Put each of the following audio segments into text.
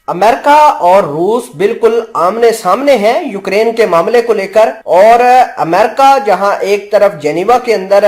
America और रूस बिल्कुल आमने सामने हैं यूक्रेन के मामले को लेकर, और अमेरिका जहां एक तरफ जेनीवा के अंदर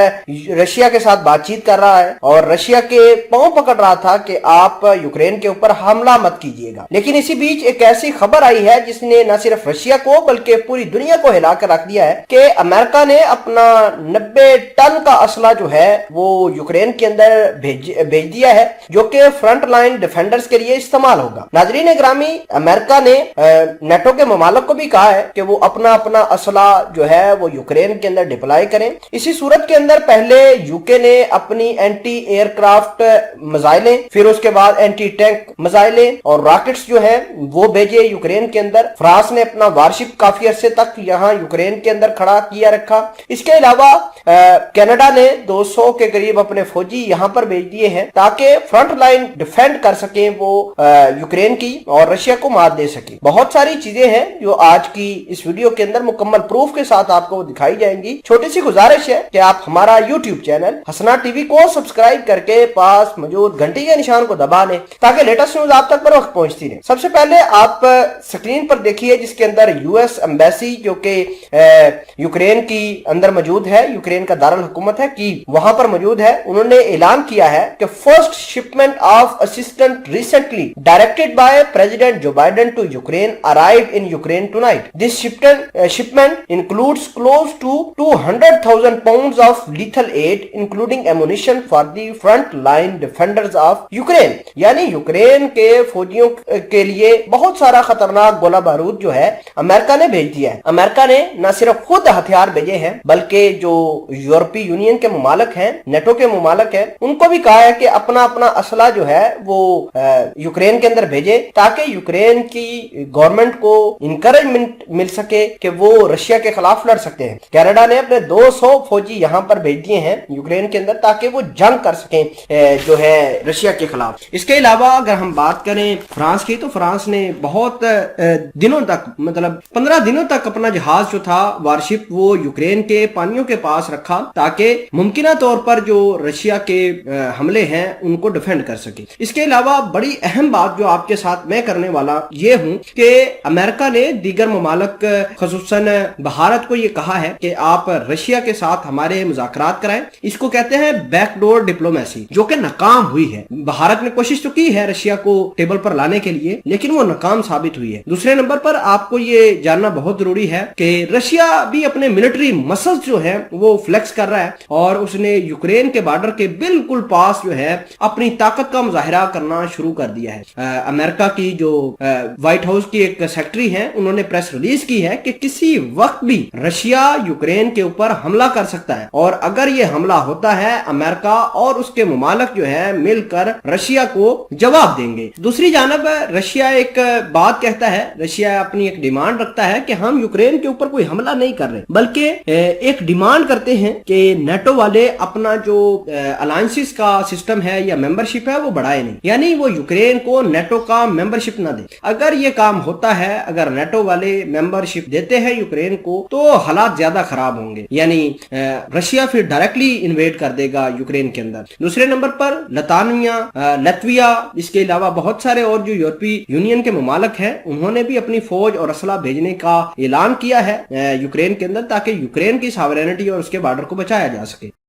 रशिया के साथ बातचीत कर रहा है और रशिया के पांव पकड़ रहा था कि आप यूक्रेन के ऊपर हमला मत कीजिएगा, लेकिन इसी बीच एक ऐसी खबर आई है जिसने न सिर्फ रशिया को बल्कि पूरी दुनिया को हिला कर रख दिया है कि अमेरिका ने अपना 90 टन का असला जो है वो यूक्रेन के अंदर भेज दिया है, जो कि फ्रंट लाइन डिफेंडर्स के लिए इस्तेमाल होगा। नाजरीन ग्रामी, अमेरिका ने नेटो के ममालिक को भी कहा है कि वो अपना अपना असला जो है वो यूक्रेन के अंदर डिप्लॉय करें। इसी सूरत के अंदर पहले यूके ने अपनी एंटी एयरक्राफ्ट मिसाइलें, फिर उसके बाद एंटी टैंक मिसाइलें और रॉकेट्स जो है वो भेजे यूक्रेन के अंदर। फ्रांस ने अपना वारशिप काफी अरसे तक यहाँ यूक्रेन के अंदर खड़ा किया रखा। इसके अलावा कनाडा ने 200 के करीब अपने फौजी यहाँ पर भेज दिए हैं ताकि फ्रंट लाइन डिफेंड कर सके वो यूक्रेन की और रशिया को मात दे सके। बहुत सारी चीजें हैं जो आज की इस वीडियो के अंदर मुकम्मल प्रूफ के साथ आपको दिखाई जाएंगी। छोटी सी गुजारिश है कि आप हमारा यूट्यूब चैनल हसना टीवी को सब्सक्राइब करके पास मौजूद घंटी के निशान को दबा लें ताकि लेटेस्ट न्यूज आप तक बर वक्त पहुंचती रहे। सबसे पहले आप स्क्रीन पर देखिए जिसके अंदर यूएस एम्बेसी जो कि यूक्रेन की अंदर मौजूद है, यूक्रेन का दारुल हुकूमत है कि वहां पर मौजूद है। उन्होंने ऐलान किया है कि first shipment of assistant recently directed by president Joe Biden to Ukraine arrived in Ukraine tonight. This shipment includes close to 200,000 pounds of lethal aid including ammunition for the front line defenders of Ukraine। यानी Ukraine के फौजियों के लिए बहुत सारा खतरनाक गोला बारूद जो है अमेरिका ने भेज दिया है। अमेरिका ने न सिर्फ खुद हथियार भेजे हैं बल्कि जो यूरोपीय यूनियन के ममालिक हैं, नेटो के ममालिक हैं, उनको भी कहा है कि अपना अपना असला जो है वो यूक्रेन के अंदर भेजे ताकि यूक्रेन की गवर्नमेंट को इंकरेजमेंट मिल सके कि वो रशिया के खिलाफ लड़ सकते हैं। कनाडा ने अपने 200 फौजी यहाँ पर भेज दिए हैं यूक्रेन के अंदर ताकि वो जंग कर सकें जो है रशिया के खिलाफ। इसके अलावा अगर हम बात करें फ्रांस की, तो फ्रांस ने बहुत दिनों तक, मतलब 15 दिनों तक अपना जहाज जो था वारशिप वो यूक्रेन के पानियों के पास रखा ताकि मुमकिन तौर पर जो रशिया के हमले हैं उनको डिफेंड कर सके। इसके अलावा बड़ी अहम बात जो आपके साथ मैं करने वाला ये हूं कि अमेरिका ने दीगर ममालिक खसूसन भारत को ये कहा है कि आप रशिया के साथ हमारे मुज़ाकरात कराएं। इसको कहते हैं बैकडोर डिप्लोमेसी, जो कि नाकाम हुई है। भारत ने कोशिश तो की है रशिया को टेबल पर लाने के लिए, लेकिन वो नाकाम साबित हुई है। दूसरे नंबर पर आपको ये जानना बहुत जरूरी है कि रशिया भी अपने मिलिट्री मसल्स जो है वो फ्लेक्स कर रहा है और उसने यूक्रेन के बॉर्डर के बिल्कुल पास जो है अपनी ताकत का मुजाहिरा करना शुरू कर दिया है। अमेरिका की जो व्हाइट हाउस की एक सेक्रेटरी है, उन्होंने प्रेस रिलीज की है कि किसी वक्त भी रशिया यूक्रेन के ऊपर हमला कर सकता है और अगर ये हमला होता है अमेरिका और उसके ममालिक जो है मिलकर रशिया को जवाब देंगे। दूसरी जानब रशिया एक बात कहता है, रशिया अपनी एक डिमांड रखता है कि हम यूक्रेन के ऊपर कोई हमला नहीं कर रहे, बल्कि एक डिमांड करते हैं कि नेटो वाले अपना जो अलायंसेस का सिस्टम है या मेंबरशिप है वो बढ़ाए नहीं, यानी वो यूक्रेन को नेटो का मेंबरशिप ना दे। अगर ये काम होता है, अगर नेटो वाले मेंबरशिप देते हैं यूक्रेन को, तो हालात ज्यादा खराब होंगे, यानी रशिया फिर डायरेक्टली इन्वेड कर देगा यूक्रेन के अंदर। दूसरे नंबर पर लतविया, इसके अलावा बहुत सारे और जो यूरोपीय यूनियन के ममालिक हैं उन्होंने भी अपनी फौज और असला भेजने का ऐलान किया है यूक्रेन के अंदर ताकि यूक्रेन की सॉवरेनिटी और उसके बॉर्डर को बचाया जा सके।